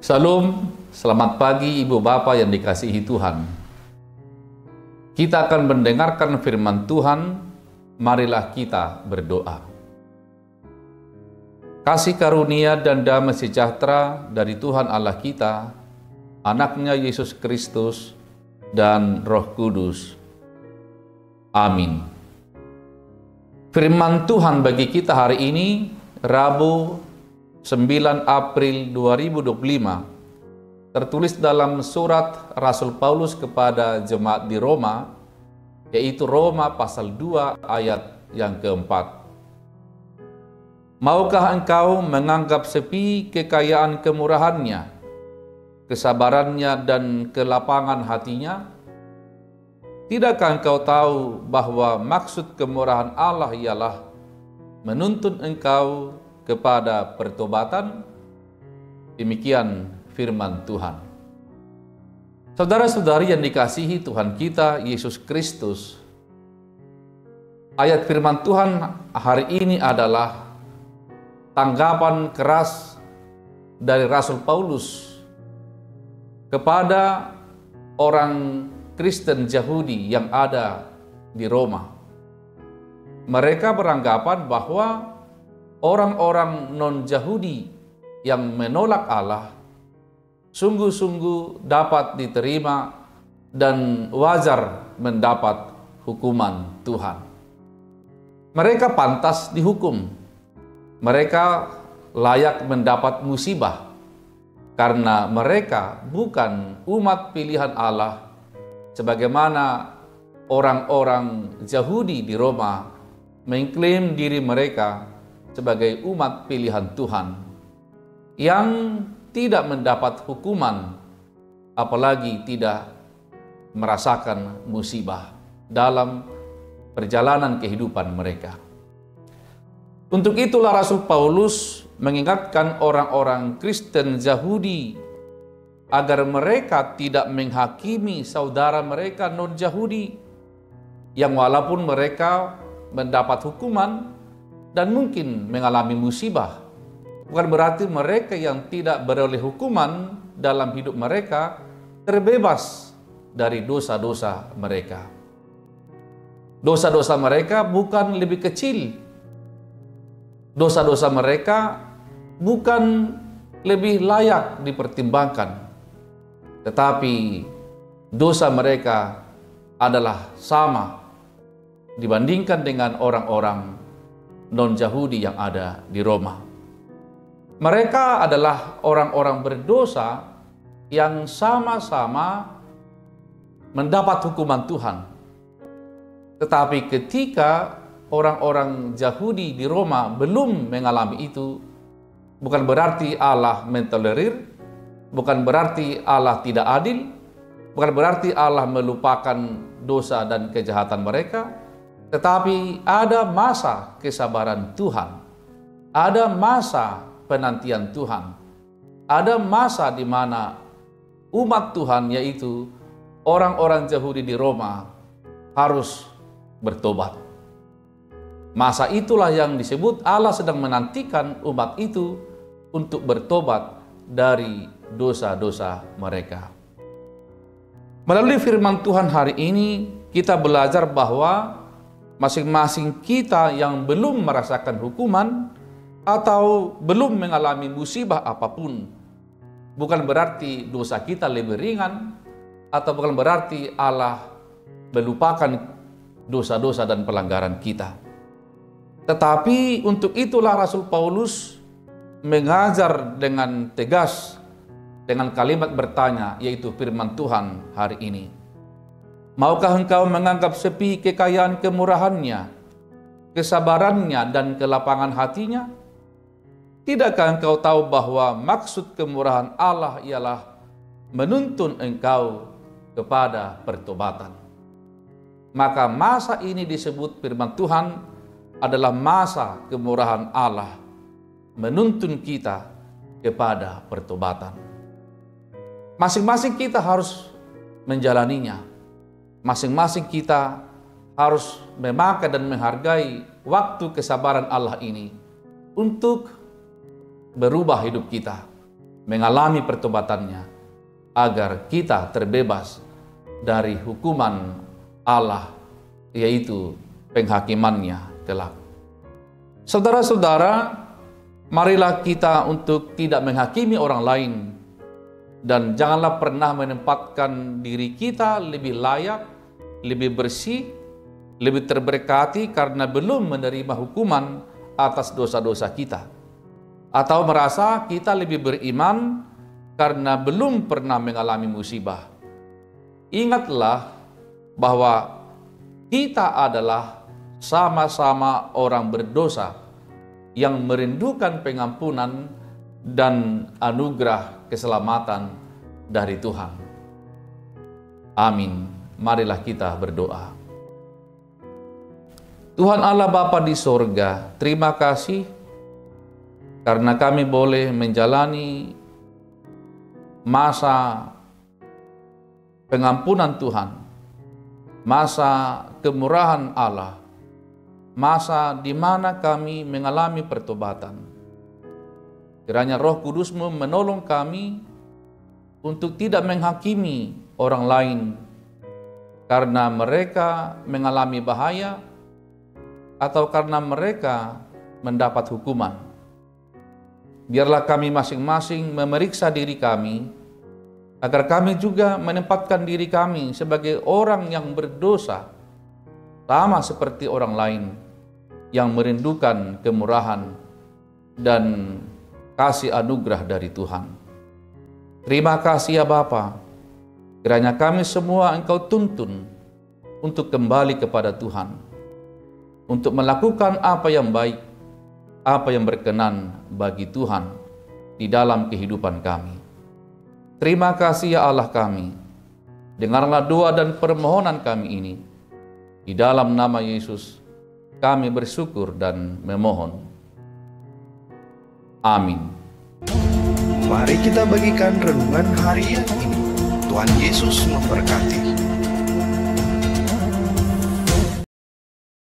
Salam, selamat pagi Ibu Bapak yang dikasihi Tuhan. Kita akan mendengarkan firman Tuhan, marilah kita berdoa. Kasih karunia dan damai sejahtera dari Tuhan Allah kita, Anaknya Yesus Kristus, dan Roh Kudus. Amin. Firman Tuhan bagi kita hari ini, Rabu 9 April 2025, tertulis dalam surat Rasul Paulus kepada jemaat di Roma, yaitu Roma pasal 2 ayat yang keempat. Maukah engkau menganggap sepi kekayaan kemurahannya, kesabarannya dan kelapangan hatinya? Tidakkah engkau tahu bahwa maksud kemurahan Allah ialah menuntun engkau kepada pertobatan? Demikian firman Tuhan. Saudara-saudari yang dikasihi Tuhan kita Yesus Kristus, ayat firman Tuhan hari ini adalah tanggapan keras dari Rasul Paulus kepada orang Kristen Yahudi yang ada di Roma. Mereka beranggapan bahwa orang-orang non-Yahudi yang menolak Allah sungguh-sungguh dapat diterima dan wajar mendapat hukuman Tuhan. Mereka pantas dihukum. Mereka layak mendapat musibah karena mereka bukan umat pilihan Allah sebagaimana orang-orang Yahudi di Roma mengklaim diri mereka sebagai umat pilihan Tuhan yang tidak mendapat hukuman, apalagi tidak merasakan musibah dalam perjalanan kehidupan mereka. Untuk itulah Rasul Paulus mengingatkan orang-orang Kristen Yahudi agar mereka tidak menghakimi saudara mereka non-Yahudi yang walaupun mereka mendapat hukuman dan mungkin mengalami musibah, bukan berarti mereka yang tidak beroleh hukuman dalam hidup mereka terbebas dari dosa-dosa mereka. Dosa-dosa mereka bukan lebih kecil. Dosa-dosa mereka bukan lebih layak dipertimbangkan. Tetapi dosa mereka adalah sama dibandingkan dengan orang-orang non-Yahudi yang ada di Roma. Mereka adalah orang-orang berdosa yang sama-sama mendapat hukuman Tuhan. Tetapi ketika orang-orang Yahudi di Roma belum mengalami itu, bukan berarti Allah mentolerir, bukan berarti Allah tidak adil, bukan berarti Allah melupakan dosa dan kejahatan mereka, tetapi ada masa kesabaran Tuhan, ada masa penantian Tuhan, ada masa di mana umat Tuhan, yaitu orang-orang Yahudi di Roma, harus bertobat. Masa itulah yang disebut Allah sedang menantikan umat itu untuk bertobat dari dosa-dosa mereka. Melalui firman Tuhan hari ini, kita belajar bahwa masing-masing kita yang belum merasakan hukuman atau belum mengalami musibah apapun, bukan berarti dosa kita lebih ringan, atau bukan berarti Allah melupakan dosa-dosa dan pelanggaran kita. Tetapi untuk itulah Rasul Paulus mengajar dengan tegas dengan kalimat bertanya, yaitu firman Tuhan hari ini. Maukah engkau menganggap sepi kekayaan kemurahannya, kesabarannya dan kelapangan hatinya? Tidakkah engkau tahu bahwa maksud kemurahan Allah ialah menuntun engkau kepada pertobatan? Maka masa ini disebut firman Tuhan adalah masa kemurahan Allah menuntun kita kepada pertobatan. Masing-masing kita harus menjalaninya. Masing-masing kita harus memakai dan menghargai waktu kesabaran Allah ini untuk berubah hidup kita, mengalami pertobatannya, agar kita terbebas dari hukuman Allah, yaitu penghakimannya kelak. Saudara-saudara, marilah kita untuk tidak menghakimi orang lain, dan janganlah pernah menempatkan diri kita lebih layak, lebih bersih, lebih terberkati karena belum menerima hukuman atas dosa-dosa kita, atau merasa kita lebih beriman karena belum pernah mengalami musibah. Ingatlah bahwa kita adalah sama-sama orang berdosa yang merindukan pengampunan dan anugerah keselamatan dari Tuhan. Amin. Marilah kita berdoa. Tuhan Allah Bapa di sorga, terima kasih karena kami boleh menjalani masa pengampunan Tuhan, masa kemurahan Allah, masa di mana kami mengalami pertobatan. Kiranya Roh Kudus-Mu menolong kami untuk tidak menghakimi orang lain karena mereka mengalami bahaya atau karena mereka mendapat hukuman. Biarlah kami masing-masing memeriksa diri kami, agar kami juga menempatkan diri kami sebagai orang yang berdosa, sama seperti orang lain yang merindukan kemurahan dan kasih anugerah dari Tuhan. Terima kasih ya Bapa, kiranya kami semua Engkau tuntun untuk kembali kepada Tuhan, untuk melakukan apa yang baik, apa yang berkenan bagi Tuhan di dalam kehidupan kami. Terima kasih ya Allah kami. Dengarlah doa dan permohonan kami ini. Di dalam nama Yesus kami bersyukur dan memohon. Amin. Mari kita bagikan renungan harian ini. Tuhan Yesus memberkati.